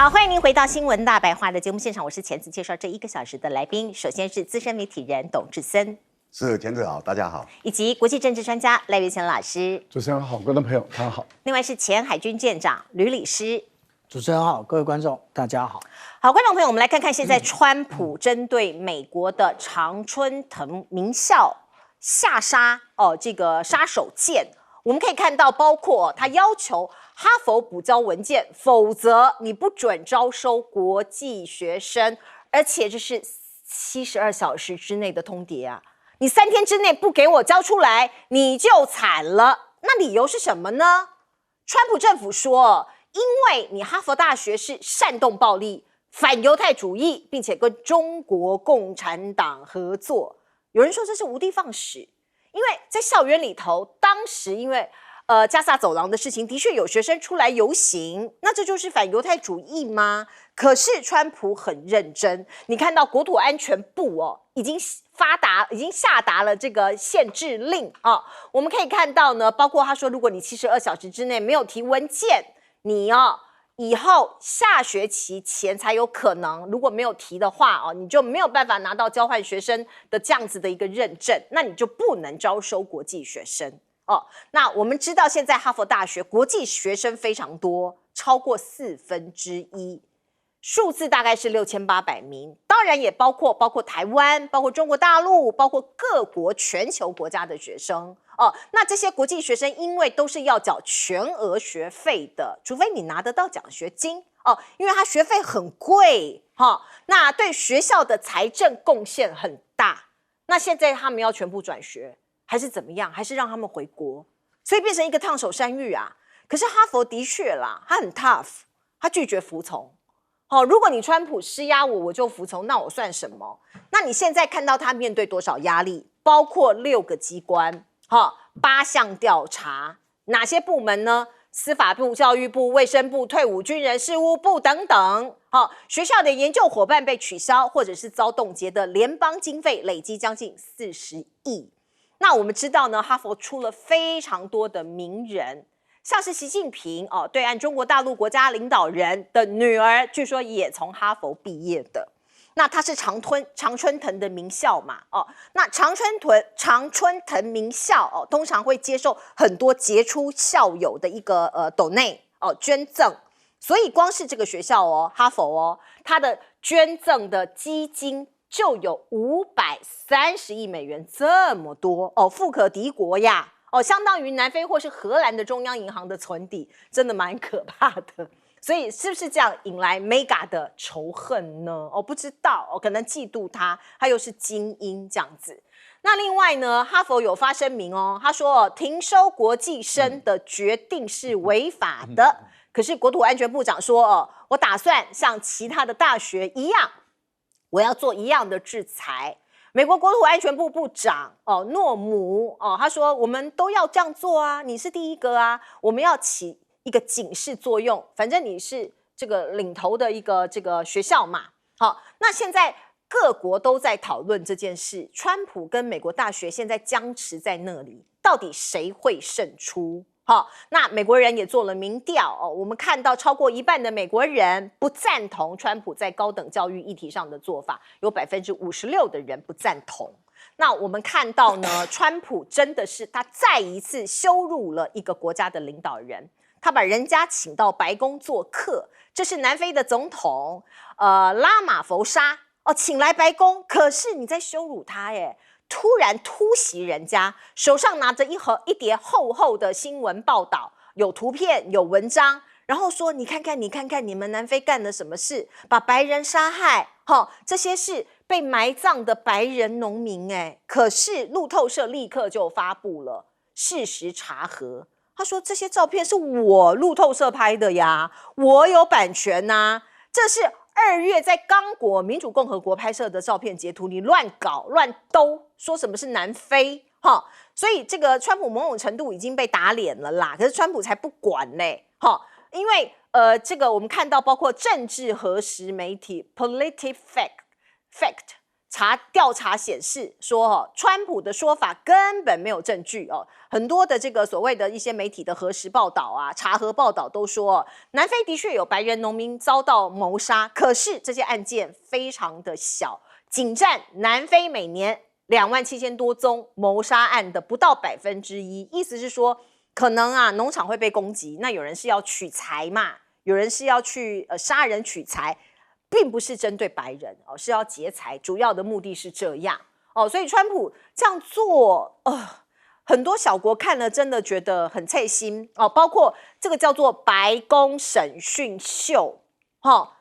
好，欢迎您回到新闻大白话的节目现场，我是钱子，介绍这1个小时的来宾。首先是资深媒体人董志森，是钱子好，大家好，以及国际政治专家赖岳乾老师。主持人好，观众朋友大家好。另外是前海军舰长吕礼师。主持人好，各位观众大家好。好，观众朋友，我们来看看现在川普针对美国的常春藤名校下杀这个杀手锏。我们可以看到，包括他要求哈佛补交文件，否则你不准招收国际学生，而且这是72小时之内的通牒啊！你3天之内不给我交出来，你就惨了。那理由是什么呢？川普政府说，因为你哈佛大学是煽动暴力、反犹太主义，并且跟中国共产党合作。有人说这是无的放矢。因为在校园里头，当时因为加萨走廊的事情，的确有学生出来游行，那这就是反犹太主义吗？可是川普很认真，你看到国土安全部已经下达了这个限制令啊。我们可以看到呢，包括他说，如果你72小时之内没有提文件，你以后下学期前才有可能，如果没有提的话你就没有办法拿到交换学生的这样子的一个认证，那你就不能招收国际学生那我们知道现在哈佛大学国际学生非常多，超过1/4，数字大概是6800名，当然也包括台湾、包括中国大陆、包括各国全球国家的学生那这些国际学生因为都是要缴全额学费的，除非你拿得到奖学金因为他学费很贵那对学校的财政贡献很大。那现在他们要全部转学还是怎么样？还是让他们回国？所以变成一个烫手山芋啊。可是哈佛的确啦，他很 tough， 他拒绝服从如果你川普施压我就服从，那我算什么？那你现在看到他面对多少压力？包括6个机关8项调查，哪些部门呢？司法部、教育部、卫生部、退伍军人事务部等等学校的研究伙伴被取消或者是遭冻结的联邦经费累积将近40亿。那我们知道呢，哈佛出了非常多的名人，像是习近平对岸中国大陆国家领导人的女儿，据说也从哈佛毕业的。那他是常春藤的名校嘛那常春藤名校通常会接受很多杰出校友的一个donate捐赠，所以光是这个学校哈佛它的捐赠的基金就有530亿美元，这么多富可敌国呀相当于南非或是荷兰的中央银行的存底，真的蛮可怕的。所以是不是这样引来 Mega 的仇恨呢？不知道可能嫉妒他又是精英这样子。那另外呢，哈佛有发声明他说停收国际生的决定是违法的。可是国土安全部长说我打算像其他的大学一样，我要做一样的制裁。美国国土安全部部长诺姆他说我们都要这样做啊，你是第一个啊，我们要起一个警示作用，反正你是这个领头的一个这个学校嘛。那现在各国都在讨论这件事，川普跟美国大学现在僵持在那里，到底谁会胜出？那美国人也做了民调我们看到超过1半的美国人不赞同川普在高等教育议题上的做法，有56%的人不赞同。那我们看到呢，川普真的是他再一次羞辱了一个国家的领导人，他把人家请到白宫做客，这是南非的总统拉马福沙请来白宫，可是你在羞辱他耶，突然突袭人家，手上拿着一叠厚厚的新闻报道，有图片有文章，然后说你看看你们南非干了什么事，把白人杀害这些是被埋葬的白人农民可是路透社立刻就发布了事实查核，他说这些照片是我路透社拍的呀，我有版权啊，这是2月在刚果民主共和国拍摄的照片截图，你乱搞乱兜，说什么是南非所以这个川普某种程度已经被打脸了啦，可是川普才不管嘞因为这个我们看到包括政治核实媒体 PolitiFact 调查显示说，川普的说法根本没有证据哦。很多的这个所谓的一些媒体的核实报道啊、查核报道都说，南非的确有白人农民遭到谋杀，可是这些案件非常的小，仅占南非每年27000多宗谋杀案的不到1%。意思是说，可能啊农场会被攻击，那有人是要取材嘛，有人是要去杀人取材。并不是针对白人哦，是要劫财，主要的目的是这样哦，所以川普这样做，很多小国看了真的觉得很刺心哦，包括这个叫做白宫审讯秀，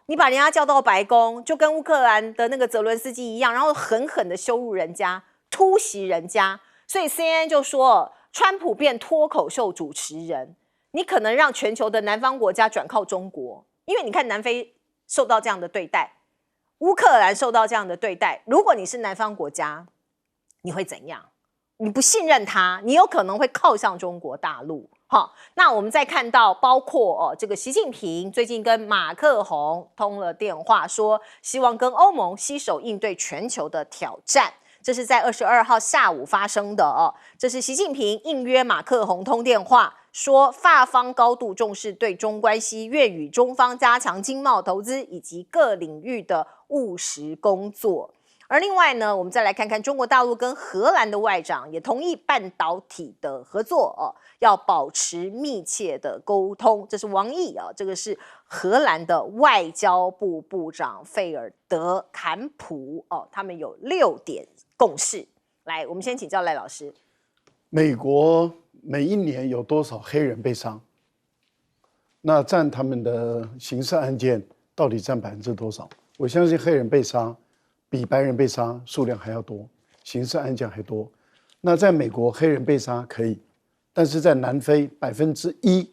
你把人家叫到白宫，就跟乌克兰的那个泽伦斯基一样，然后狠狠的羞辱人家，突袭人家，所以 CNN 就说，川普变脱口秀主持人，你可能让全球的南方国家转靠中国，因为你看南非受到这样的对待，乌克兰受到这样的对待，如果你是南方国家，你会怎样？你不信任他，你有可能会靠向中国大陆。那我们再看到，包括这个习近平最近跟马克宏通了电话，说希望跟欧盟携手应对全球的挑战。这是在22号下午发生的哦。这是习近平应约马克宏通电话，说法方高度重视对中关系，愿与中方加强经贸投资以及各领域的务实工作。而另外呢，我们再来看看中国大陆跟荷兰的外长也同意半导体的合作要保持密切的沟通。这是王毅这个是荷兰的外交部部长费尔德坎普他们有6点共识。来，我们先请教赖老师。美国每一年有多少黑人被杀？那占他们的刑事案件到底占多少？我相信黑人被杀比白人被杀数量还要多，刑事案件还多。那在美国黑人被杀可以，但是在南非1%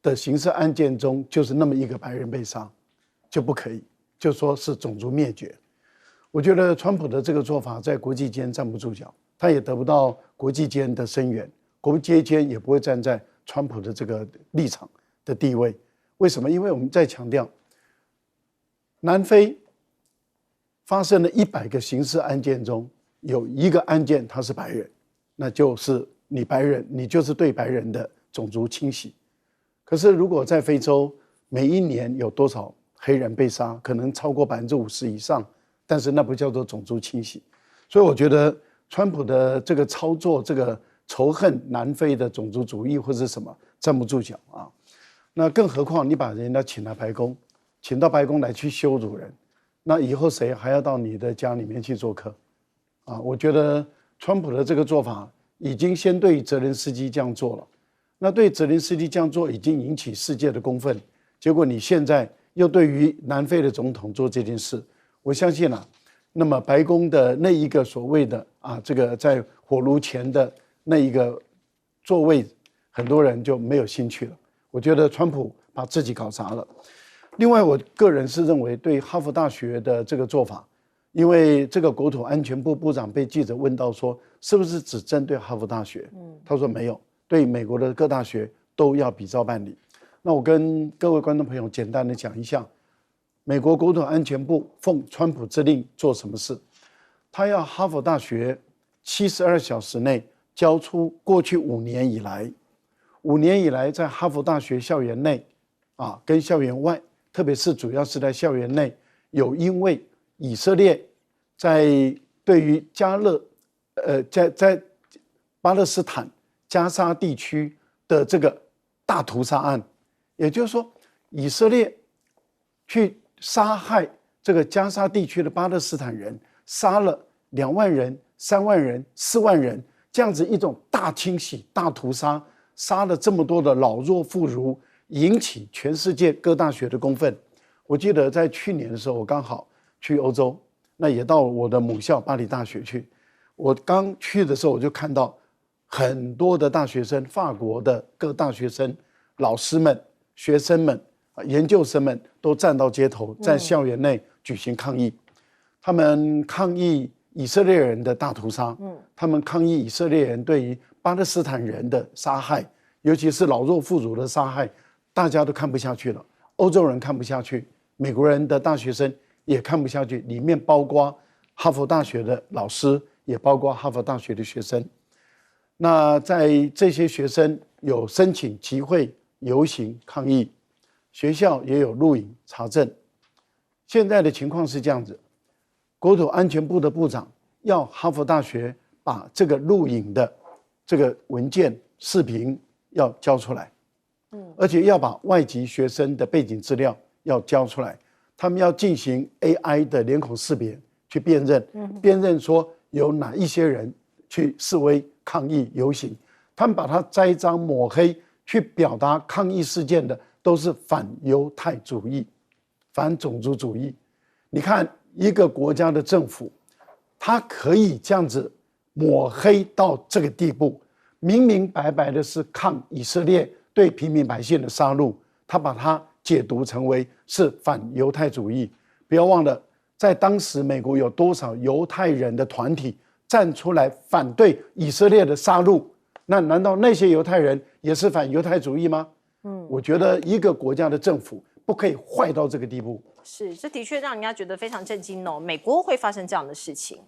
的刑事案件中就是那么一个白人被杀，就不可以，就说是种族灭绝。我觉得川普的这个做法在国际间站不住脚，他也得不到国际间的声援，国际间也不会站在川普的这个立场的地位。为什么？因为我们在强调，南非发生了100个刑事案件中，有1个案件他是白人，那就是你白人，你就是对白人的种族清洗。可是如果在非洲，每一年有多少黑人被杀，可能超过50%以上，但是那不叫做种族清洗。所以我觉得川普的这个操作，这个仇恨南非的种族主义或是什么，站不住脚啊。那更何况你把人家请来白宫，请到白宫来去羞辱人，那以后谁还要到你的家里面去做客啊？我觉得川普的这个做法已经先对泽连斯基这样做了，那对泽连斯基这样做已经引起世界的公愤，结果你现在又对于南非的总统做这件事，我相信那么白宫的那一个所谓的这个在火炉前的那一个座位，很多人就没有兴趣了。我觉得川普把自己搞砸了。另外，我个人是认为对哈佛大学的这个做法，因为这个国土安全部部长被记者问到说，是不是只针对哈佛大学？他说没有，对美国的各大学都要比照办理。那我跟各位观众朋友简单的讲一下，美国国土安全部奉川普之令做什么事？他要哈佛大学72小时内交出过去5年以来在哈佛大学校园内跟校园外，特别是主要是在校园内有因为以色列在对于在巴勒斯坦加沙地区的这个大屠杀案，也就是说以色列去杀害这个加沙地区的巴勒斯坦人，杀了2万人、3万人、4万人，这样子一种大清洗、大屠杀，杀了这么多的老弱妇孺，引起全世界各大学的公愤。我记得在去年的时候，我刚好去欧洲，那也到我的母校巴黎大学去。我刚去的时候，我就看到很多的大学生，法国的各大学生、老师们、学生们、研究生们都站到街头，在校园内举行抗议。他们抗议以色列人的大屠杀，他们抗议以色列人对于巴勒斯坦人的杀害，尤其是老弱妇孺的杀害，大家都看不下去了。欧洲人看不下去，美国人的大学生也看不下去，里面包括哈佛大学的老师，也包括哈佛大学的学生。那在这些学生有申请集会、游行、抗议，学校也有录影查证。现在的情况是这样子，国土安全部的部长要哈佛大学把这个录影的这个文件、视频要交出来，而且要把外籍学生的背景资料要交出来，他们要进行 AI 的脸孔识别去辨认说有哪一些人去示威、抗议、游行，他们把它栽赃抹黑，去表达抗议事件的都是反犹太主义、反种族主义。你看一个国家的政府，他可以这样子抹黑到这个地步，明明白白的是抗以色列对平民百姓的杀戮，他把它解读成为是反犹太主义。不要忘了，在当时美国有多少犹太人的团体站出来反对以色列的杀戮，那难道那些犹太人也是反犹太主义吗？我觉得一个国家的政府不可以坏到这个地步。是，这的确让人家觉得非常震惊哦。美国会发生这样的事情，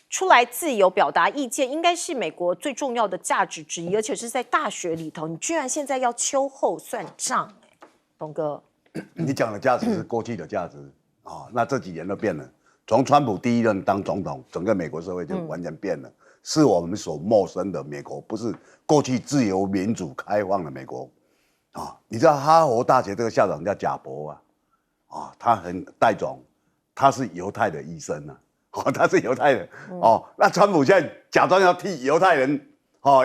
出来自由表达意见，应该是美国最重要的价值之一，而且是在大学里头，你居然现在要秋后算账，董哥。你讲的价值是过去的价值那这几年都变了。从川普第一任当总统，整个美国社会就完全变了，是我们所陌生的美国，不是过去自由民主开放的美国你知道哈佛大学这个校长叫贾博他很带种，他是犹太的医生他是犹太人那川普现在假装要替犹太人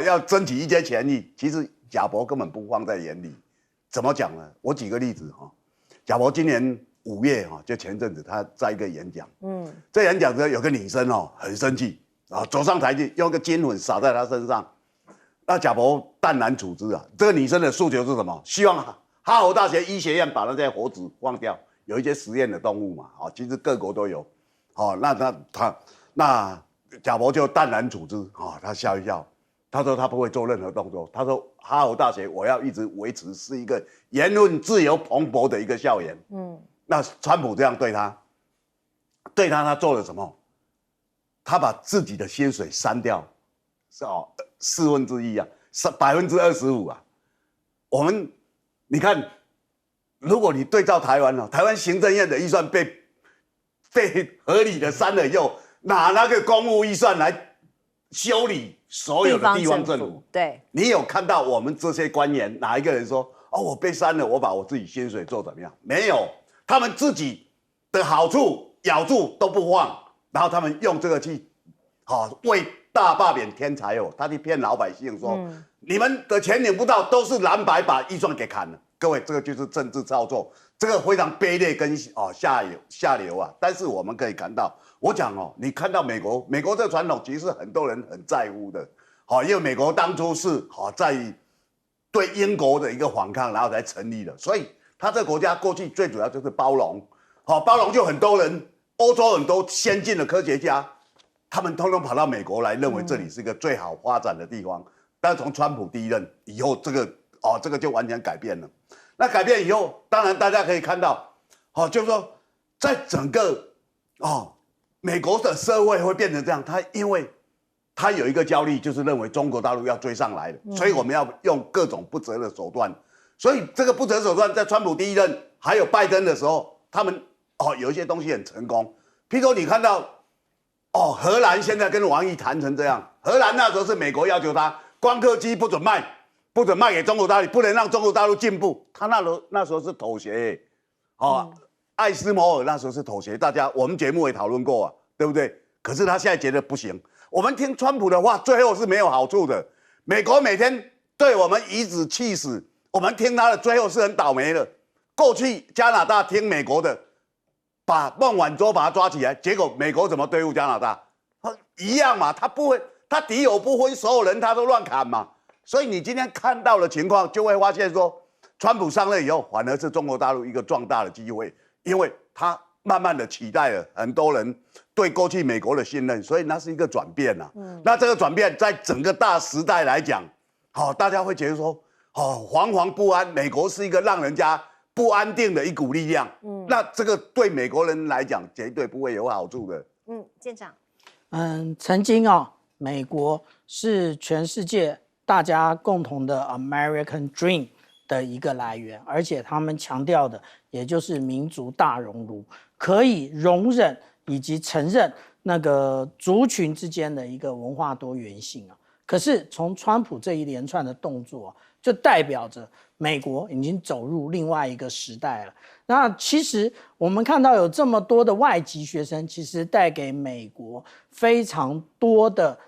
要争取一些权益，其实贾博根本不放在眼里。怎么讲呢？我举个例子贾博今年5月就前阵子他在一个演讲，这演讲时有个女生很生气走上台去用个金粉撒在他身上，那贾博淡然处之这个女生的诉求是什么？希望哈佛大学医学院把那些活子放掉，有一些实验的动物嘛其实各国都有那贾博就淡然处之他笑一笑，他说他不会做任何动作，他说哈佛大学我要一直维持是一个言论自由蓬勃的一个校园。那川普这样对他他做了什么？他把自己的薪水删掉1/425%我们你看，如果你对照台湾台湾行政院的预算被合理的删了以后，拿那个公务预算来修理所有的地方政府。对，你有看到我们这些官员哪一个人说我被删了，我把我自己薪水做怎么样？没有，他们自己的好处咬住都不放，然后他们用这个去为大罢免添柴火，他去骗老百姓说，你们的钱领不到，都是蓝白把预算给砍了。各位，这个就是政治操作，这个非常卑劣跟下流但是我们可以看到，我讲你看到美国这个传统，其实很多人很在乎的因为美国当初是在对英国的一个反抗，然后才成立的，所以他这个国家过去最主要就是包容，包容就很多人，欧洲很多先进的科学家，他们通通跑到美国来，认为这里是一个最好发展的地方。但是从川普第一任以后，这个就完全改变了。那改变以后，当然大家可以看到，就是说，在整个美国的社会会变成这样，因为他有一个焦虑，就是认为中国大陆要追上来了，所以我们要用各种不择的手段。所以这个不择手段，在川普第一任还有拜登的时候，他们有一些东西很成功。譬如说，你看到荷兰现在跟王毅谈成这样，荷兰那时候是美国要求他光刻机不准卖给中国大陆，不能让中国大陆进步。他那时候是妥协艾斯摩尔那时候是妥协，我们节目也讨论过对不对？可是他现在觉得不行。我们听川普的话，最后是没有好处的。美国每天对我们颐指气使，我们听他的，最后是很倒霉的。过去加拿大听美国的，把孟晚舟把他抓起来，结果美国怎么对付加拿大？一样嘛，他不会，他敌友不分，所有人他都乱砍嘛。所以你今天看到的情况，就会发现说，川普上任以后，反而是中国大陆一个壮大的机会，因为他慢慢的取代了很多人对过去美国的信任，所以那是一个转变那这个转变在整个大时代来讲，大家会觉得说，惶惶不安，美国是一个让人家不安定的一股力量。那这个对美国人来讲绝对不会有好处的。舰长。曾经美国是全世界大家共同的 American Dream 的一个来源，而且他们强调的也就是民族大熔炉，可以容忍以及承认那个族群之间的一个文化多元性啊。可是从川普这一连串的动作，就代表着美国已经走入另外一个时代了。那其实我们看到有这么多的外籍学生，其实带给美国非常多的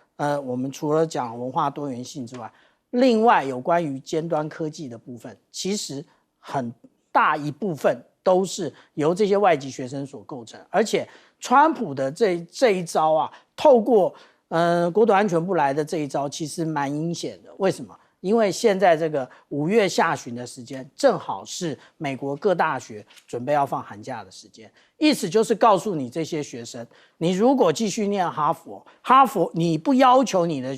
我们除了讲文化多元性之外，另外有关于尖端科技的部分，其实很大一部分都是由这些外籍学生所构成。而且川普的这一招啊，透过国土安全部来的这一招，其实蛮阴险的。为什么？因为现在这个5月下旬的时间，正好是美国各大学准备要放寒假的时间，意思就是告诉你这些学生，你如果继续念哈佛你不要求你的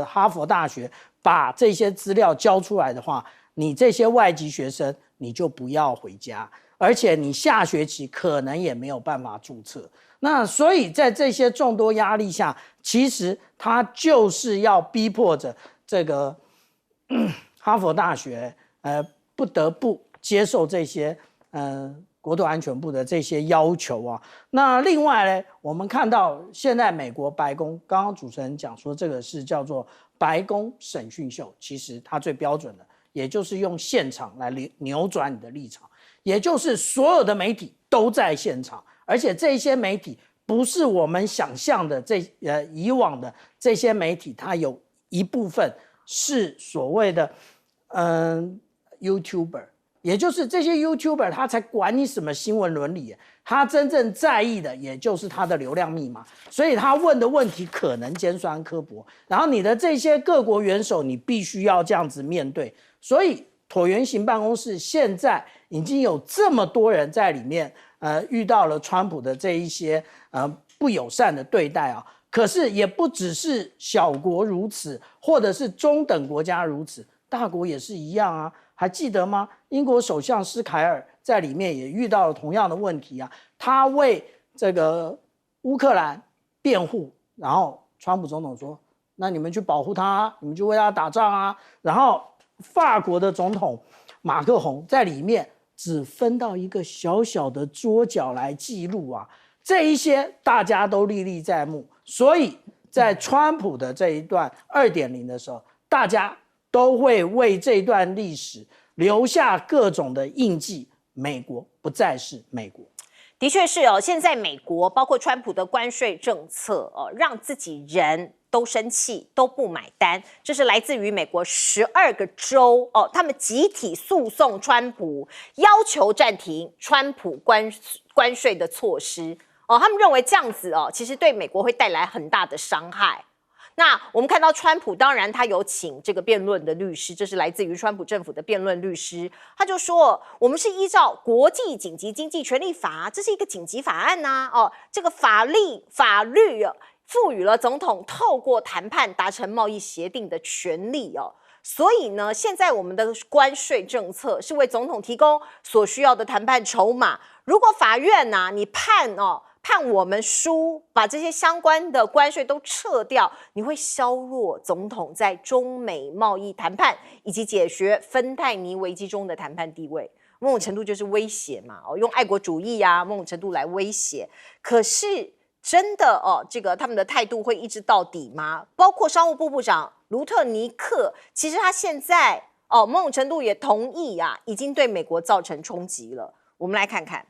哈佛大学把这些资料交出来的话，你这些外籍学生你就不要回家，而且你下学期可能也没有办法注册。那所以在这些众多压力下，其实他就是要逼迫着这个哈佛大学不得不接受这些国土安全部的这些要求啊。那另外呢，我们看到现在美国白宫，刚刚主持人讲说这个是叫做白宫审讯秀，其实它最标准的也就是用现场来扭转你的立场，也就是所有的媒体都在现场，而且这些媒体不是我们想象的以往的这些媒体，它有一部分是所谓的YouTuber， 也就是这些 YouTuber 他才管你什么新闻伦理，他真正在意的也就是他的流量密码，所以他问的问题可能尖酸刻薄，然后你的这些各国元首你必须要这样子面对。所以椭圆形办公室现在已经有这么多人在里面遇到了川普的这一些不友善的对待啊。可是也不只是小国如此，或者是中等国家如此，大国也是一样啊。还记得吗？英国首相施凯尔在里面也遇到了同样的问题啊。他为这个乌克兰辩护，然后川普总统说：“那你们去保护他，你们就为他打仗啊。”然后法国的总统马克宏在里面只分到一个小小的桌角来记录啊。这一些大家都历历在目，所以在川普的这一段2.0的时候，大家都会为这段历史留下各种的印记。美国不再是美国。的确是现在美国包括川普的关税政策让自己人都生气，都不买单。这是来自于美国12个州他们集体诉讼川普，要求暂停川普关税的措施。他们认为这样子其实对美国会带来很大的伤害。那我们看到川普，当然他有请这个辩论的律师，这是来自于川普政府的辩论律师，他就说我们是依照国际紧急经济权利法，这是一个紧急法案啊，这个法律赋予了总统透过谈判达成贸易协定的权利所以呢，现在我们的关税政策是为总统提供所需要的谈判筹码。如果法院你判我们输，把这些相关的关税都撤掉，你会削弱总统在中美贸易谈判以及解决芬太尼危机中的谈判地位。某种程度就是威胁嘛，用爱国主义某种程度来威胁。可是真的这个他们的态度会一直到底吗？包括商务部部长卢特尼克，其实他现在某种程度也同意已经对美国造成冲击了。我们来看看。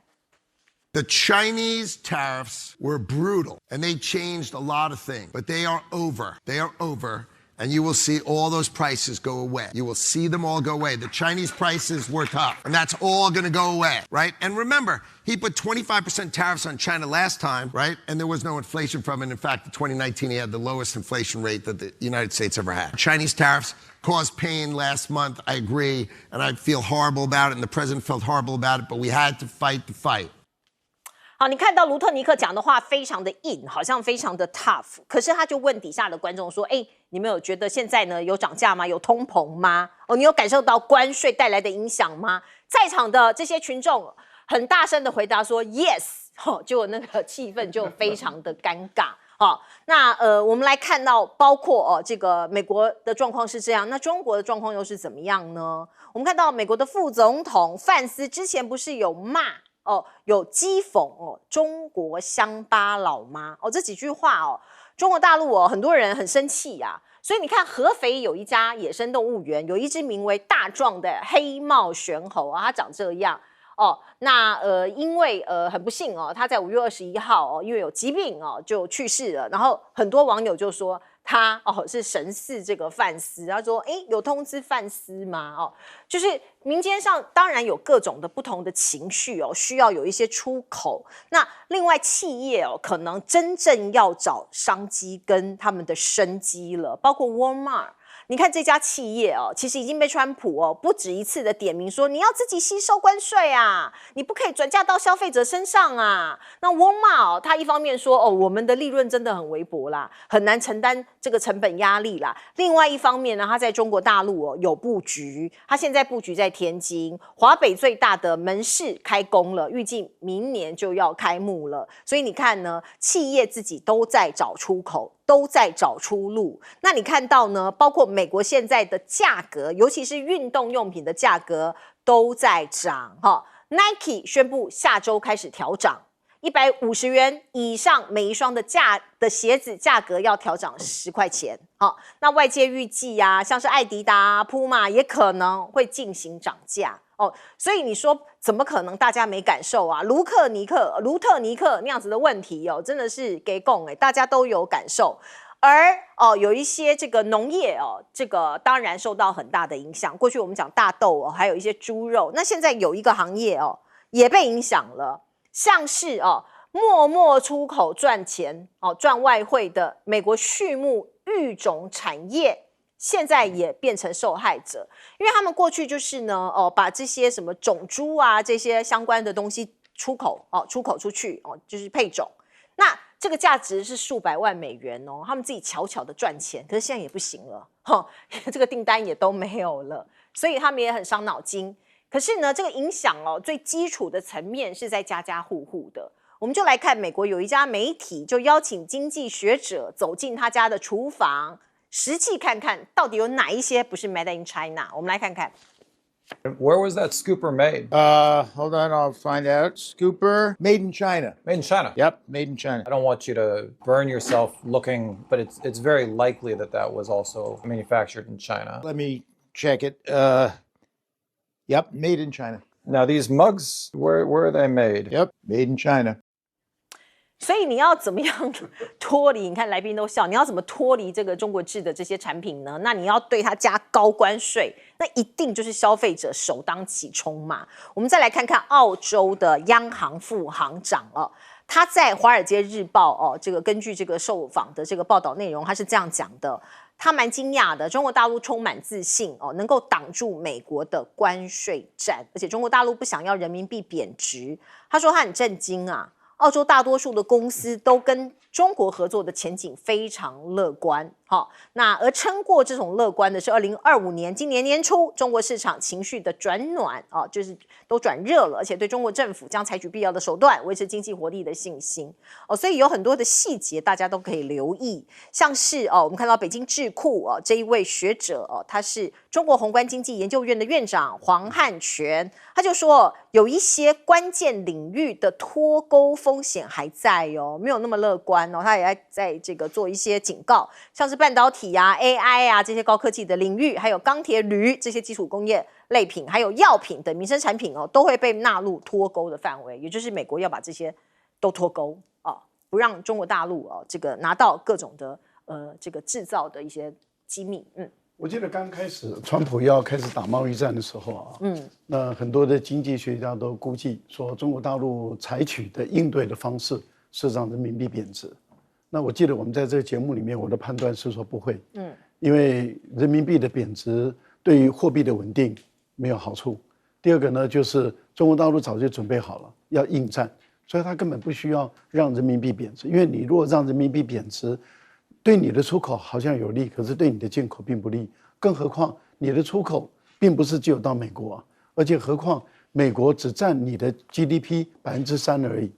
The Chinese tariffs were brutal, and they changed a lot of things, but they are over. They are over, and you will see all those prices go away. You will see them all go away. The Chinese prices were tough, and that's all going to go away, right? And remember, he put 25% tariffs on China last time, right? And there was no inflation from it. In fact, in 2019, he had the lowest inflation rate that the United States ever had. Chinese tariffs caused pain last month, I agree, and I feel horrible about it, and the president felt horrible about it, but we had to fight the fight. 好，你看到卢特尼克讲的话非常的硬，好像非常的 tough， 可是他就问底下的观众说：“你们有觉得现在呢有涨价吗？有通膨吗？你有感受到关税带来的影响吗？”在场的这些群众很大声的回答说 ：“Yes。” 结果那个气氛就非常的尴尬。那我们来看到，包括这个美国的状况是这样，那中国的状况又是怎么样呢？我们看到美国的副总统范斯之前不是有骂有讥讽中国乡巴佬吗？这几句话中国大陆很多人很生气啊。所以你看，合肥有一家野生动物园，有一只名为大壮的黑帽玄猴它长这样。那因为很不幸他在5月21号因为有疾病就去世了。然后很多网友就说他是神似这个范斯，他说有通知范斯吗？就是民间上当然有各种的不同的情绪需要有一些出口。那另外企业可能真正要找商机跟他们的生机了，包括 Walmart。你看这家企业其实已经被川普不止一次的点名说，你要自己吸收关税啊，你不可以转嫁到消费者身上啊。那沃尔玛他一方面说我们的利润真的很微薄啦，很难承担这个成本压力啦。另外一方面呢，他在中国大陆有布局，他现在布局在天津，华北最大的门市开工了，预计明年就要开幕了。所以你看呢，企业自己都在找出口，都在找出路。那你看到呢，包括美国现在的价格，尤其是运动用品的价格都在涨。Nike 宣布下周开始调涨，150元以上每一双的鞋子价格要调涨10块钱。那外界预计像是艾迪达、普马也可能会进行涨价。所以你说怎么可能大家没感受啊？卢特尼克那样子的问题真的是给供大家都有感受。而有一些这个农业这个当然受到很大的影响。过去我们讲大豆还有一些猪肉，那现在有一个行业也被影响了，像是默默出口赚钱赚外汇的美国畜牧育种产业，现在也变成受害者，因为他们过去就是呢把这些什么种猪啊这些相关的东西出口出去就是配种，那这个价值是数百万美元他们自己悄悄的赚钱，可是现在也不行了这个订单也都没有了，所以他们也很伤脑筋。可是呢，这个影响最基础的层面是在家家户户的。我们就来看美国有一家媒体就邀请经济学者走进他家的厨房，实际看看到底有哪一些不是 Made in China。我们来看看。Where was that scooper made? Hold on, I'll find out. Scooper, made in China. Made in China. Yep, made in China. I don't want you to burn yourself looking, but it's very likely that was also manufactured in China. Let me check it. Yep, made in China. Now these mugs, where are they made? Yep, made in China. 所以你要怎么样脱离？你看来宾都笑，你要怎么脱离这个中国制的这些产品呢？那你要对它加高关税，那一定就是消费者首当其冲嘛。我们再来看看澳洲的央行副行长他在《华尔街日报》这个根据这个受访的这个报道内容，他是这样讲的。他蛮惊讶的，中国大陆充满自信能够挡住美国的关税战，而且中国大陆不想要人民币贬值。他说他很震惊啊。澳洲大多数的公司都跟中国合作的前景非常乐观。那而撑过这种乐观的是2025年今年年初中国市场情绪的转暖就是都转热了，而且对中国政府将采取必要的手段维持经济活力的信心所以有很多的细节大家都可以留意，像是我们看到北京智库这一位学者他是中国宏观经济研究院的院长黄汉全，他就说有一些关键领域的脱钩风险还在没有那么乐观他也在这个做一些警告，像是半导体AI 这些高科技的领域，还有钢铁、铝这些基础工业类品，还有药品等民生产品都会被纳入脱钩的范围，也就是美国要把这些都脱钩不让中国大陆这个拿到各种的这个制造的一些机密。我记得刚开始川普要开始打贸易战的时候那很多的经济学家都估计说，中国大陆采取的应对的方式是让人民币贬值。那我记得我们在这个节目里面，我的判断是说不会，因为人民币的贬值对于货币的稳定没有好处。第二个呢，就是中国大陆早就准备好了要应战，所以他根本不需要让人民币贬值，因为你如果让人民币贬值，对你的出口好像有利，可是对你的进口并不利。更何况你的出口并不是只有到美国而且何况美国只占你的 GDP 3%而已。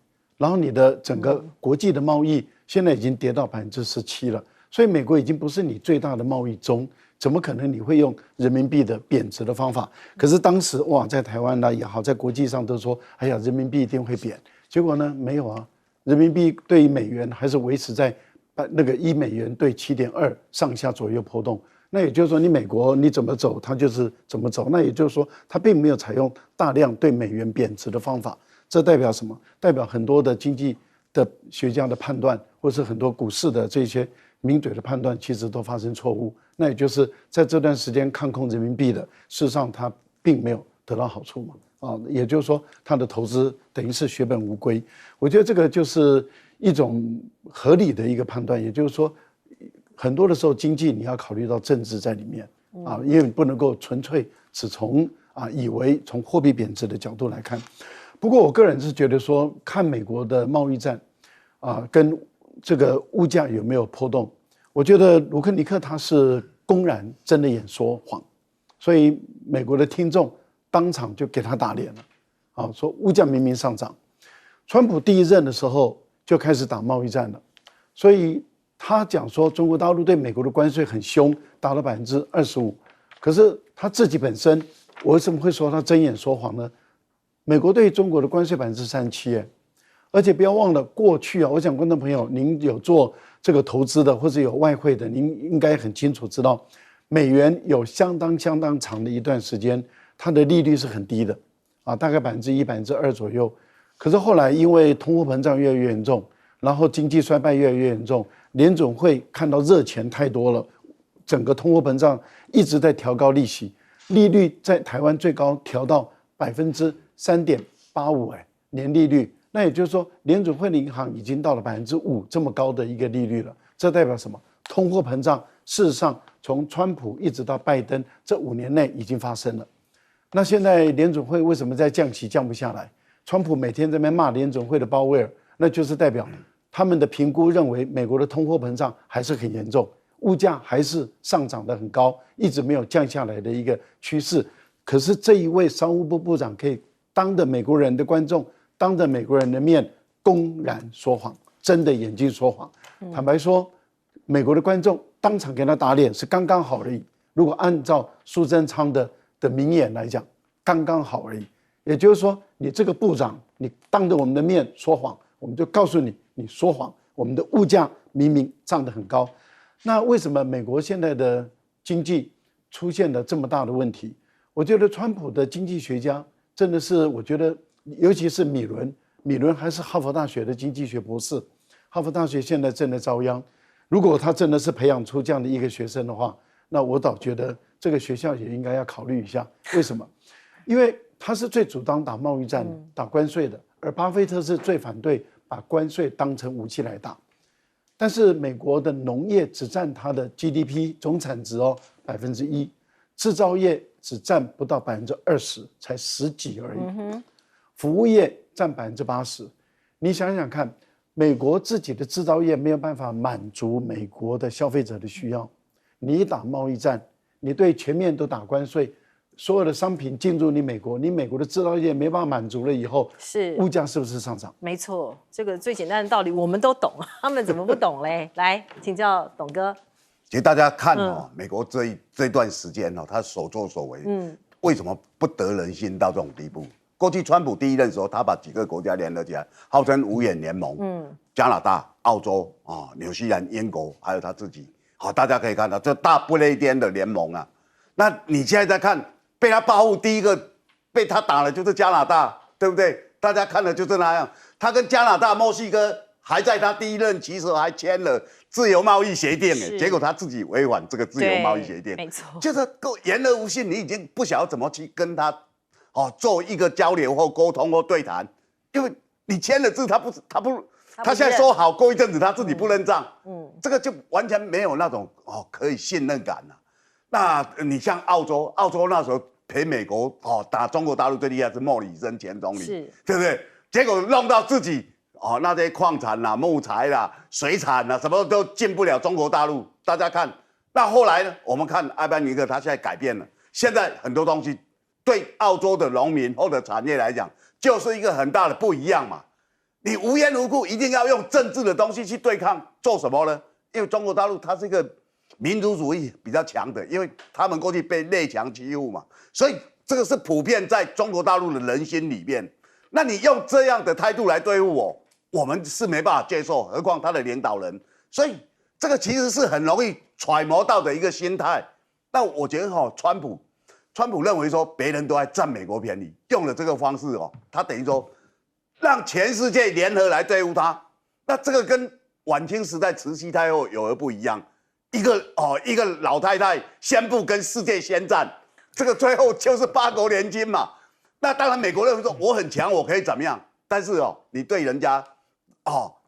然后你的整个国际的贸易现在已经跌到17%了，所以美国已经不是你最大的贸易中，怎么可能你会用人民币的贬值的方法？可是当时哇，在台湾呢也好，在国际上都说，哎呀，人民币一定会贬，结果呢没有啊，人民币对于美元还是维持在那个1美元对7.2上下左右波动。那也就是说，你美国你怎么走，它就是怎么走。那也就是说，它并没有采用大量对美元贬值的方法。这代表什么？代表很多的经济的学家的判断，或是很多股市的这些名嘴的判断，其实都发生错误。那也就是在这段时间看空人民币的，事实上它并没有得到好处嘛。也就是说，它的投资等于是血本无归。我觉得这个就是一种合理的一个判断，也就是说。很多的时候，经济你要考虑到政治在里面因为你不能够纯粹只从以为从货币贬值的角度来看。不过我个人是觉得说，看美国的贸易战跟这个物价有没有波动，我觉得卢克尼克他是公然睁着眼说谎，所以美国的听众当场就给他打脸了说物价明明上涨。川普第一任的时候就开始打贸易战了，所以。他讲说中国大陆对美国的关税很凶，达到25%。可是他自己本身，我为什么会说他睁眼说谎呢？美国对中国的关税37%，而且不要忘了过去我想观众朋友，您有做这个投资的或者有外汇的，您应该很清楚知道，美元有相当长的一段时间，它的利率是很低的大概1%、2%左右。可是后来因为通货膨胀越来越严重，然后经济衰败越来越严重。联准会看到热钱太多了，整个通货膨胀一直在调高利息，利率在台湾最高调到3.85%年利率。那也就是说，联准会的银行已经到了5%这么高的一个利率了。这代表什么？通货膨胀事实上从川普一直到拜登这5年内已经发生了。那现在联准会为什么在降息降不下来？川普每天在那边骂联准会的鲍威尔，那就是代表他们的评估认为美国的通货膨胀还是很严重，物价还是上涨得很高，一直没有降下来的一个趋势。可是这一位商务部部长可以当着美国人的观众，当着美国人的面公然说谎，睁着眼睛说谎。坦白说，美国的观众当场给他打脸是刚刚好而已。如果按照苏贞昌的名言来讲，刚刚好而已。也就是说，你这个部长，你当着我们的面说谎，我们就告诉你。你说谎，我们的物价明明涨得很高，那为什么美国现在的经济出现了这么大的问题？我觉得川普的经济学家真的是，我觉得尤其是米伦还是哈佛大学的经济学博士，哈佛大学现在正在遭殃。如果他真的是培养出这样的一个学生的话，那我倒觉得这个学校也应该要考虑一下。为什么？因为他是最主张打贸易战、打关税的，而巴菲特是最反对。把关税当成武器来打，但是美国的农业只占它的 GDP 总产值1%，制造业只占不到20%，才10几而已。服务业占80%。你想想看，美国自己的制造业没有办法满足美国的消费者的需要，你一打贸易战，你对全面都打关税。所有的商品进入你美国的制造业没办法满足了以后，物价是不是上涨？没错，这个最简单的道理我们都懂，他们怎么不懂嘞？来，请教董哥。其实大家看美国这段时间他所作所为，为什么不得人心到这种地步？过去川普第一任的时候，他把几个国家联合起来，号称5眼联盟，加拿大、澳洲纽西兰、英国，还有他自己，大家可以看到这大不列颠的联盟啊。那你现在在看。被他报复，第一个被他打了就是加拿大，对不对？大家看的就是那样。他跟加拿大、墨西哥还在他第一任其实还签了自由贸易协定，结果他自己违反这个自由贸易协定，没错，就是够言而无信，你已经不晓得怎么去跟他做一个交流或沟通或对谈，因为你签了字，他现在说好，过一阵子他自己不认账，这个就完全没有那种可以信任感了。那你像澳洲那时候陪美国打中国大陆最厉害是莫里森前总理，对不对？结果弄到自己那些矿产啦、木材啦、水产啦，什么都进不了中国大陆。大家看，那后来呢？我们看艾班尼克他现在改变了，现在很多东西对澳洲的农民或者产业来讲，就是一个很大的不一样嘛。你无缘无故一定要用政治的东西去对抗，做什么呢？因为中国大陆它是一个民族主义比较强的，因为他们过去被列强欺负嘛，所以这个是普遍在中国大陆的人心里面。那你用这样的态度来对付我们是没办法接受，何况他的领导人，所以这个其实是很容易揣摩到的一个心态。那我觉得川普认为说别人都在占美国便宜，用了这个方式他等于说让全世界联合来对付他。那这个跟晚清时代慈禧太后有而不一样，一个老太太宣布跟世界宣战，这个最后就是8国联军嘛。那当然美国认为说我很强，我可以怎么样？但是你对人家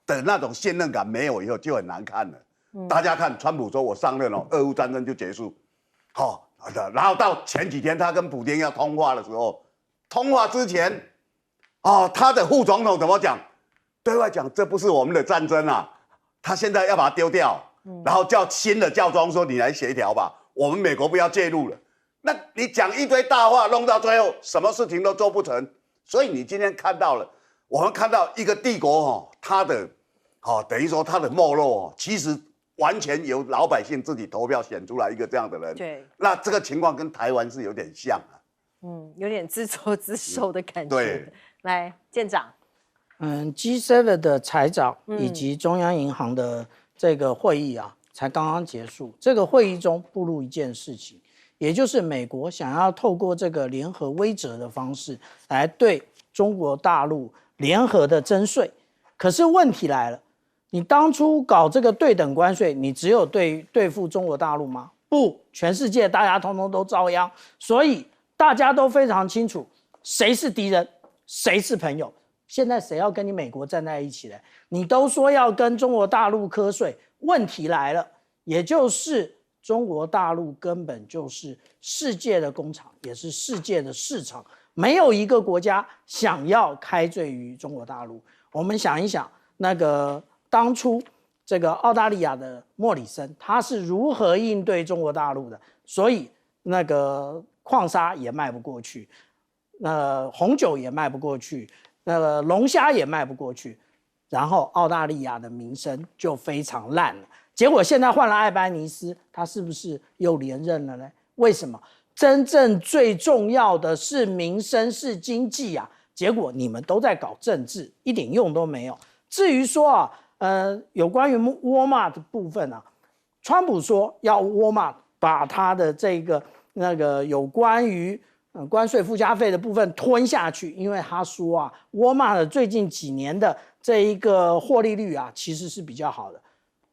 的那种信任感没有以后就很难看了。大家看川普说我上任俄乌战争就结束，然后到前几天他跟普丁要通话的时候，通话之前他的副总统怎么讲？对外讲这不是我们的战争啊，他现在要把它丢掉，然后叫新的教宗说你来协调吧，我们美国不要介入了。那你讲一堆大话，弄到最后什么事情都做不成。所以你今天看到了，我们看到一个帝国它的等于说它的没落其实完全由老百姓自己投票选出来一个这样的人。对，那这个情况跟台湾是有点像有点自作自受的感觉。对，来，舰长。G7 的财长以及中央银行的这个会议才刚刚结束。这个会议中暴露一件事情，也就是美国想要透过这个联合威慑的方式来对中国大陆联合的征税。可是问题来了，你当初搞这个对等关税，你只有对付中国大陆吗？不，全世界大家通通都遭殃。所以大家都非常清楚谁是敌人，谁是朋友。现在谁要跟你美国站在一起呢？你都说要跟中国大陆课税，问题来了，也就是中国大陆根本就是世界的工厂，也是世界的市场，没有一个国家想要开罪于中国大陆。我们想一想，那个当初这个澳大利亚的莫里森，他是如何应对中国大陆的？所以那个矿砂也卖不过去，红酒也卖不过去，那个龙虾也卖不过去，然后澳大利亚的名声就非常烂了。结果现在换了艾班尼斯，他是不是又连任了呢？为什么？真正最重要的是民生，是经济啊！结果你们都在搞政治，一点用都没有。至于说有关于沃尔玛的部分川普说要沃尔玛把他的这个有关于关税附加费的部分吞下去，因为他说沃尔玛的最近几年的这一个获利率其实是比较好的。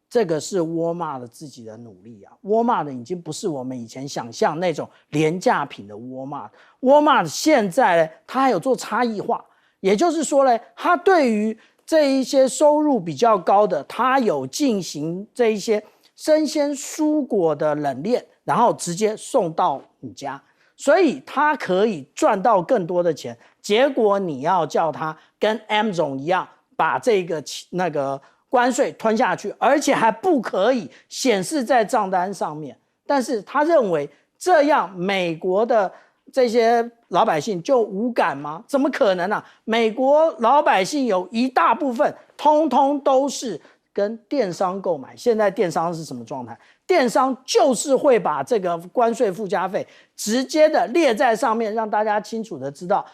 这个是沃尔玛的自己的努力沃尔玛的已经不是我们以前想象那种廉价品的沃尔玛。沃尔玛现在呢，它还有做差异化，也就是说呢，它对于这一些收入比较高的，它有进行这一些生鲜蔬果的冷链，然后直接送到你家，所以它可以赚到更多的钱。结果你要叫它跟 Amazon 一样，把这个关税吞下去，而且还不可以显示在账单上面。但是他认为这样美国的这些老百姓就无感吗？怎么可能啊？美国老百姓有一大部分通通都是跟电商购买。现在电商是什么状态？电商就是会把这个关税附加费直接的列在上面，让大家清楚的知道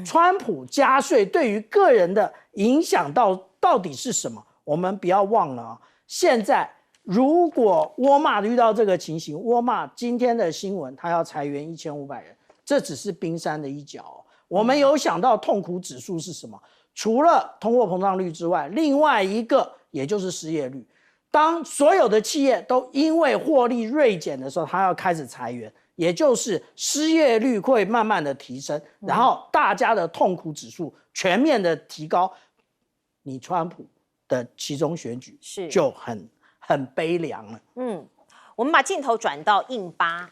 川普加税对于个人的影响到底是什么。我们不要忘了现在如果沃尔玛遇到这个情形，沃尔玛今天的新闻，它要裁员1500人，这只是冰山的一角我们有想到痛苦指数是什么？除了通货膨胀率之外，另外一个也就是失业率。当所有的企业都因为获利锐减的时候，它要开始裁员，也就是失业率会慢慢的提升，然后大家的痛苦指数全面的提高，你川普的期中选举就很悲凉了。我们把镜头转到印巴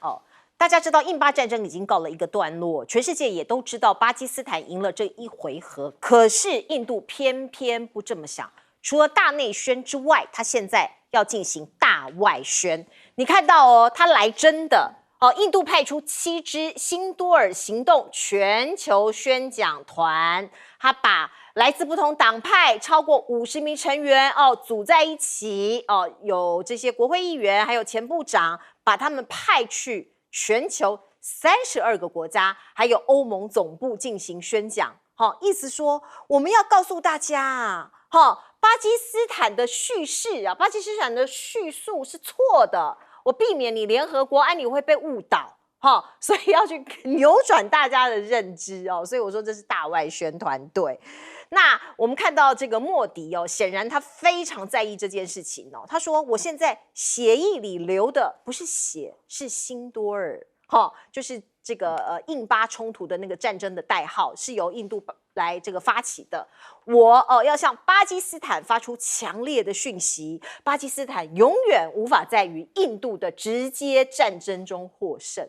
大家知道印巴战争已经告了一个段落，全世界也都知道巴基斯坦赢了这一回合，可是印度偏偏不这么想，除了大内宣之外，他现在要进行大外宣。你看到他来真的印度派出7支辛多尔行动全球宣讲团，他把来自不同党派超过50名成员组在一起有这些国会议员，还有前部长，把他们派去全球32个国家，还有欧盟总部进行宣讲。意思说我们要告诉大家巴基斯坦的叙事巴基斯坦的叙述是错的，我避免你联合国安理会被误导。所以要去扭转大家的认知所以我说这是大外宣团队。那我们看到这个莫迪显然他非常在意这件事情他说我现在血液里流的不是血，是辛多尔就是这个印巴冲突的那个战争的代号是由印度来这个发起的。我要向巴基斯坦发出强烈的讯息，巴基斯坦永远无法在与印度的直接战争中获胜。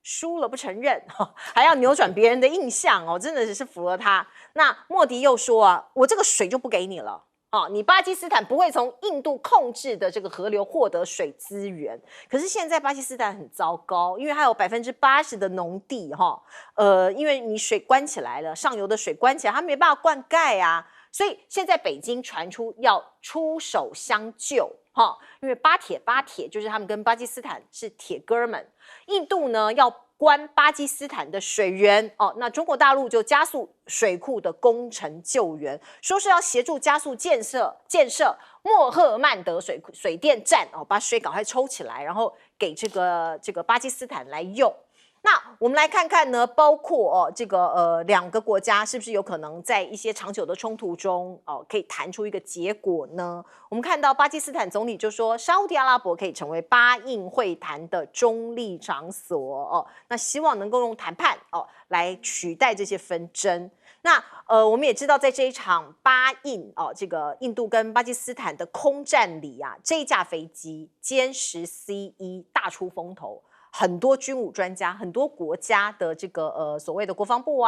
输了不承认还要扭转别人的印象真的是服了他。那莫迪又说我这个水就不给你了你巴基斯坦不会从印度控制的这个河流获得水资源。可是现在巴基斯坦很糟糕，因为它有80%的农地因为你水关起来了，上游的水关起来，它没办法灌溉所以现在北京传出要出手相救因为巴铁就是他们跟巴基斯坦是铁哥们，印度呢要关巴基斯坦的水源那中国大陆就加速水库的工程救援，说是要协助加速建设莫赫曼德水电站把水赶快抽起来，然后给这个巴基斯坦来用。那我们来看看呢，包括2个国家是不是有可能在一些长久的冲突中可以谈出一个结果呢？我们看到巴基斯坦总理就说，沙烏地阿拉伯可以成为巴印会谈的中立场所那希望能够用谈判来取代这些纷争。那我们也知道，在这一场巴印这个印度跟巴基斯坦的空战里这一架飞机歼10C1大出风头。很多军武专家、很多国家的这个所谓的国防部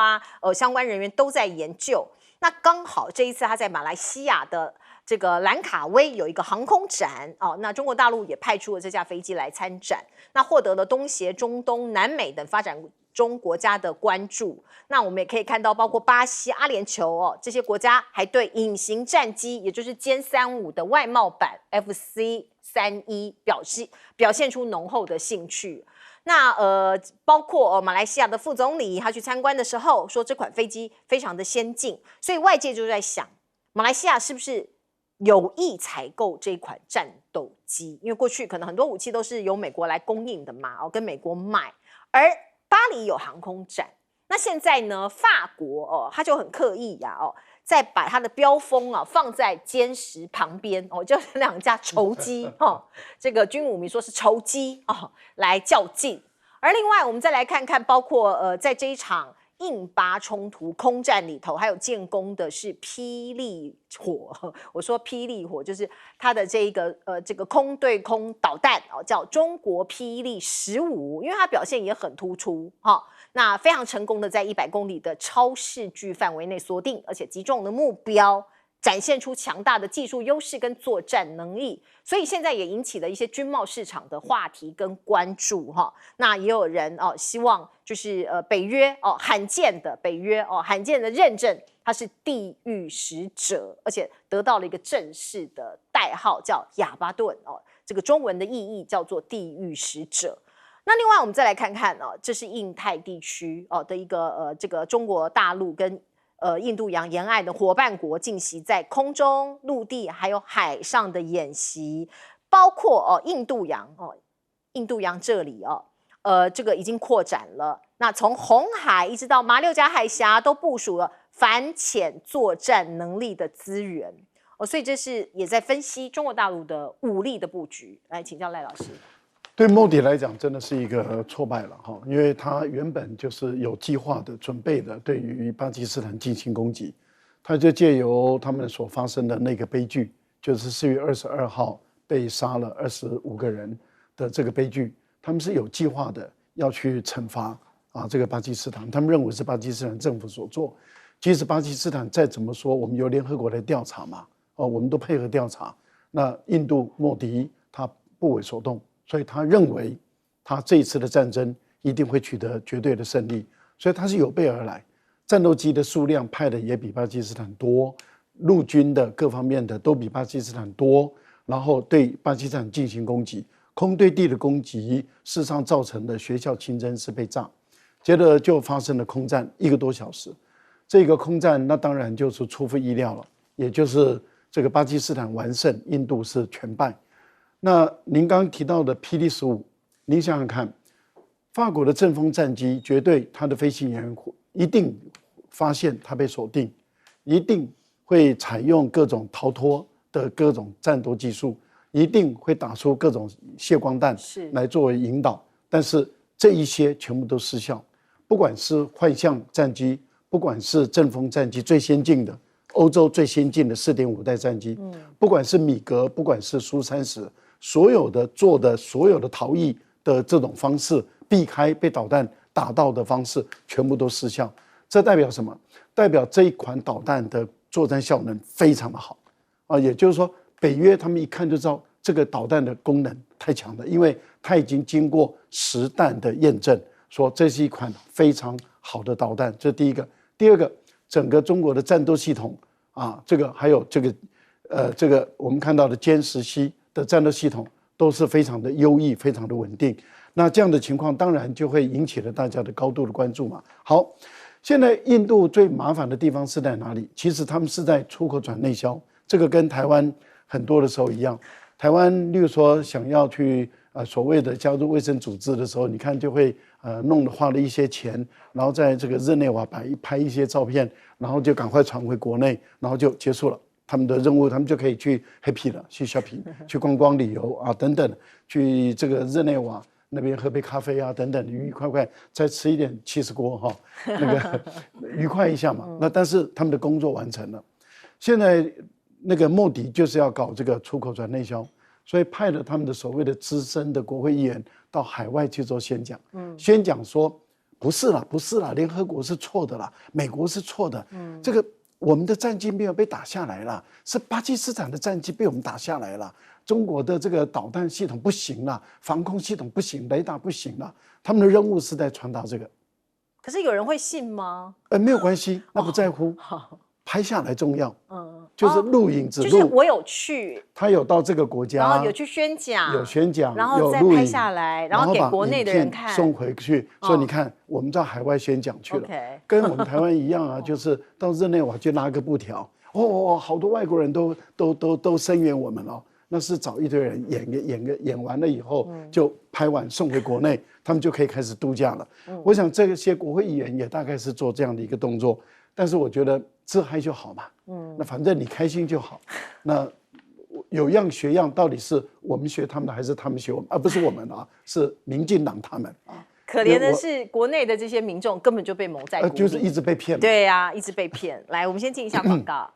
相关人员都在研究。那刚好这一次他在马来西亚的这个兰卡威有一个航空展那中国大陆也派出了这架飞机来参展，那获得了东协、中东、南美等发展中国家的关注。那我们也可以看到，包括巴西、阿联酋这些国家还对隐形战机，也就是歼35的外贸版 FC-31表现出浓厚的兴趣。那包括马来西亚的副总理他去参观的时候说，这款飞机非常的先进，所以外界就在想，马来西亚是不是有意采购这一款战斗机？因为过去可能很多武器都是由美国来供应的嘛跟美国买，而巴黎有航空展，那现在呢，法国他就很刻意再把它的标风放在歼10旁边就是2架仇机这个军武迷说是仇机来较劲。而另外我们再来看看，包括在这一场印巴冲突空战里头，还有建功的是霹雳火。我说霹雳火就是它的这个空对空导弹叫中国霹雳15，因为它表现也很突出那非常成功的在100公里的超视距范围内锁定，而且击中的目标，展现出强大的技术优势跟作战能力，所以现在也引起了一些军贸市场的话题跟关注那也有人希望就是北约罕见的认证它是地狱使者，而且得到了一个正式的代号叫亚巴顿这个中文的意义叫做地狱使者。那另外我们再来看看这是印太地区的一个这个中国大陆跟印度洋沿岸的伙伴国进行在空中、陆地还有海上的演习，包括印度洋这里这个已经扩展了。那从红海一直到马六甲海峡都部署了反潜作战能力的资源所以这是也在分析中国大陆的武力的布局。来请教赖老师。对莫迪来讲，真的是一个挫败了因为他原本就是有计划的、准备的，对于巴基斯坦进行攻击，他就借由他们所发生的那个悲剧，就是4月22号被杀了25个人的这个悲剧，他们是有计划的要去惩罚这个巴基斯坦，他们认为是巴基斯坦政府所做。即使巴基斯坦再怎么说，我们由联合国来调查嘛，我们都配合调查，那印度莫迪他不为所动。所以他认为，他这一次的战争一定会取得绝对的胜利，所以他是有备而来。战斗机的数量派的也比巴基斯坦多，陆军的各方面的都比巴基斯坦多，然后对巴基斯坦进行攻击，空对地的攻击，事实上造成的学校清真寺被炸，接着就发生了空战1个多小时。这个空战那当然就是出乎意料了，也就是这个巴基斯坦完胜，印度是全败。那您刚刚提到的霹雳15，您想想看，法国的阵风战机绝对它的飞行员一定发现它被锁定，一定会采用各种逃脱的各种战斗技术，一定会打出各种泄光弹来作为引导，但是这一些全部都失效，不管是幻象战机，不管是阵风战机最先进的欧洲最先进的4.5代战机，不管是米格，不管是苏30，所有的做的所有的逃逸的这种方式，避开被导弹打到的方式，全部都失效。这代表什么？代表这一款导弹的作战效能非常的好啊！也就是说，北约他们一看就知道这个导弹的功能太强了，因为它已经经过实弹的验证，说这是一款非常好的导弹。这是第一个。第二个，整个中国的战斗系统啊，这个还有这个我们看到的歼10C的战斗系统都是非常的优异，非常的稳定。那这样的情况当然就会引起了大家的高度的关注嘛。好，现在印度最麻烦的地方是在哪里？其实他们是在出口转内销，这个跟台湾很多的时候一样。台湾例如说想要去所谓的加入卫生组织的时候，你看就会花了一些钱，然后在这个日内瓦拍一些照片，然后就赶快传回国内，然后就结束了他们的任务，他们就可以去 happy 了，去 shopping， 去观光旅游啊等等，去这个日内瓦那边喝杯咖啡啊等等，愉愉快快再吃一点cheese锅哈，那个愉快一下嘛。那但是他们的工作完成了，现在那个莫迪就是要搞这个出口转内销。所以派了他们的所谓的资深的国会议员到海外去做宣讲，宣讲说不是啦，不是啦，联合国是错的啦，美国是错的，这个我们的战机没有被打下来啦，是巴基斯坦的战机被我们打下来了，中国的这个导弹系统不行啦，防空系统不行，雷达不行啦，他们的任务是在传达这个。可是有人会信吗？没有关系，那不在乎。拍下来重要，就是录影指录，就是我有去，他有到这个国家，然后有去宣讲，有宣讲，然后再拍下来，然后给国内的人看，送回去。所以你看，我们在海外宣讲去了，跟我们台湾一样啊，就是到日内瓦就拉个布条，好多外国人都声援我们了。那是找一堆人演完了以后，就拍完送回国内，他们就可以开始度假了。我想这些国会议员也大概是做这样的一个动作。但是我觉得自嗨就好嘛，那反正你开心就好，那有样学样，到底是我们学他们的还是他们学我们，而不是我们啊，是民进党他们啊。可怜的是国内的这些民众根本就被蒙在鼓里，就是一直被骗。对啊，一直被骗。来，我们先进一下广告。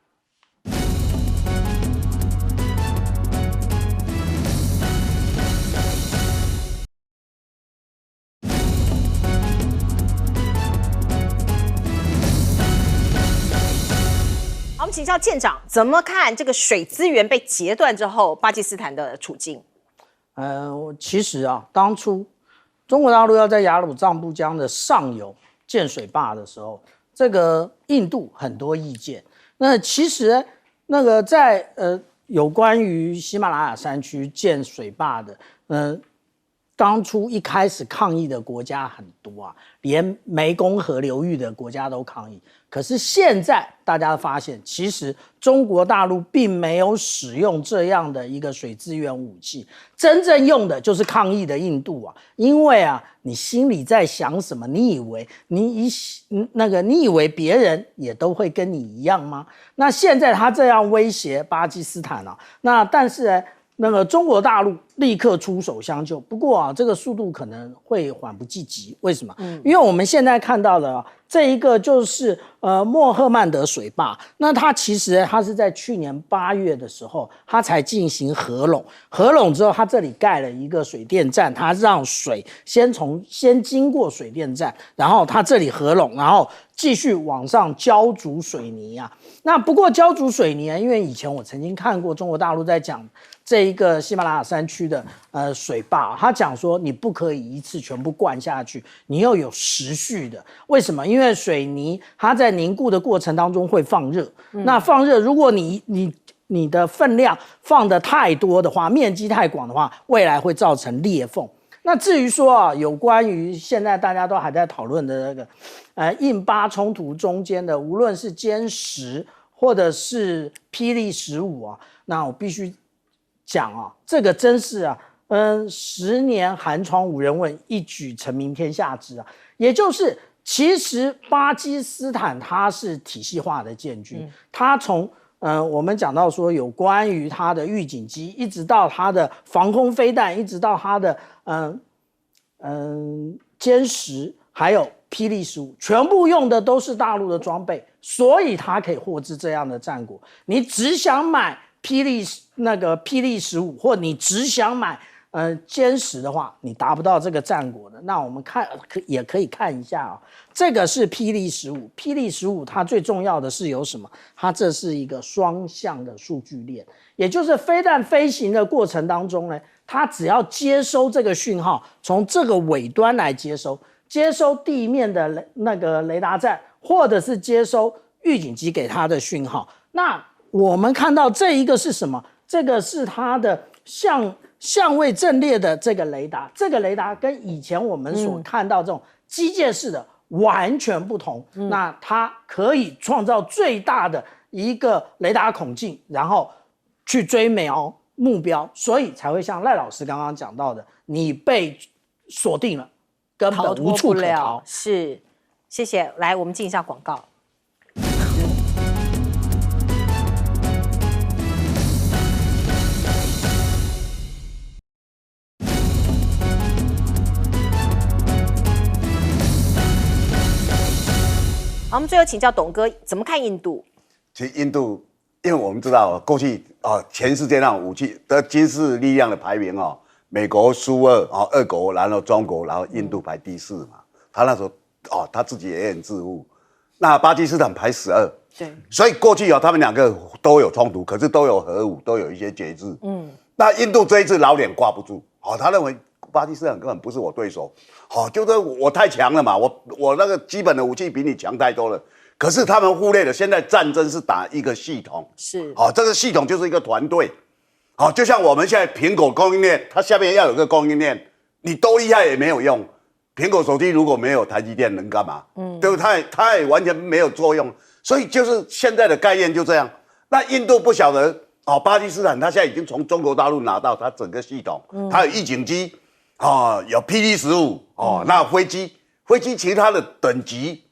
我们请教舰长，怎么看这个水资源被截断之后，巴基斯坦的处境？其实啊，当初中国大陆要在雅鲁藏布江的上游建水坝的时候，这个印度很多意见。那其实那个在有关于喜马拉雅山区建水坝的，当初一开始抗议的国家很多啊，连湄公河流域的国家都抗议。可是现在大家发现，其实中国大陆并没有使用这样的一个水资源武器，真正用的就是抗议的印度啊。因为啊，你心里在想什么？你以为别人也都会跟你一样吗？那现在他这样威胁巴基斯坦啊，那但是呢？那个中国大陆立刻出手相救，不过啊，这个速度可能会缓不济急。为什么？因为我们现在看到的这一个就是莫赫曼德水坝，那它其实它是在去年8月的时候，它才进行合拢之后，它这里盖了一个水电站，它让水先经过水电站，然后它这里合拢，然后继续往上浇筑水泥啊。那不过浇筑水泥啊，因为以前我曾经看过中国大陆在讲这一个喜马拉雅山区的水坝，他讲说你不可以一次全部灌下去，你要有时序的。为什么？因为水泥它在凝固的过程当中会放热，那放热，如果你的分量放得太多的话，面积太广的话，未来会造成裂缝。那至于说啊，有关于现在大家都还在讨论的那个印巴冲突中间的，无论是歼10或者是霹雳15啊，那我必须讲啊，这个真是啊，10年寒窗无人问，一举成名天下知啊。也就是其实巴基斯坦它是体系化的建军，它从我们讲到说有关于它的预警机，一直到它的防空飞弹，一直到它的歼10，还有霹雳15，全部用的都是大陆的装备，所以它可以获知这样的战果。你只想买霹雳15，或你只想买歼10的话，你达不到这个战果的。那我们也可以看一下啊，这个是霹雳15，霹雳15它最重要的是有什么？它这是一个双向的数据链，也就是飞弹飞行的过程当中呢，它只要接收这个讯号，从这个尾端来接收地面的那个雷达站，或者是接收预警机给它的讯号。那我们看到这一个是什么？这个是它的相位阵列的这个雷达，这个雷达跟以前我们所看到这种机械式的完全不同。那它可以创造最大的一个雷达孔径，然后去追瞄目标，所以才会像赖老师刚刚讲到的，你被锁定了，根本无处可逃。是，谢谢。来，我们进一下广告。好，我们最后请教董哥，怎么看印度？其实印度，因为我们知道过去全世界那种武器的军事力量的排名美国苏俄国，然后中国，然后印度排第4嘛。他那时候他自己也很自负。那巴基斯坦排12，对，所以过去他们2个都有冲突，可是都有核武，都有一些节制。那印度这一次老脸挂不住，他认为巴基斯坦根本不是我对手，就是我太强了嘛，我那个基本的武器比你强太多了。可是他们忽略了，现在战争是打一个系统，是，这个系统就是一个团队，就像我们现在苹果供应链，它下面要有个供应链，你多厉害也没有用。苹果手机如果没有台积电能干嘛？对不对？它也完全没有作用。所以就是现在的概念就这样。那印度不晓得巴基斯坦它现在已经从中国大陆拿到它整个系统，它有预警机，有霹雳15，那飞机其实它的等级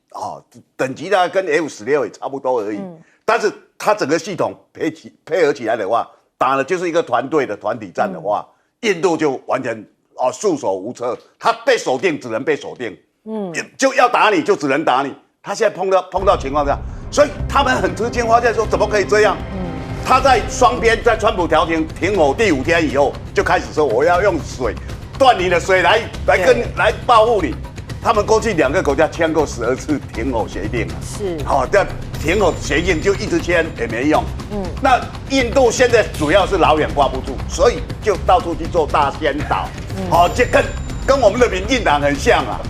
大概跟 F-16也差不多而已。但是它整个系统配合起来的话，打的就是一个团队的团体战的话，印度就完全束手无策，他被锁定只能被锁定，就要打你就只能打你。他现在碰到情况这样，所以他们很吃惊，发现说怎么可以这样？他在双边在川普调停火第5天以后，就开始说我要用水断你的水来报复你。他们过去2个国家签过12次停火协定，是这停火协定就一直签也没用。那印度现在主要是老脸挂不住，所以就到处去做大宣导，这跟我们的民进党很像啊。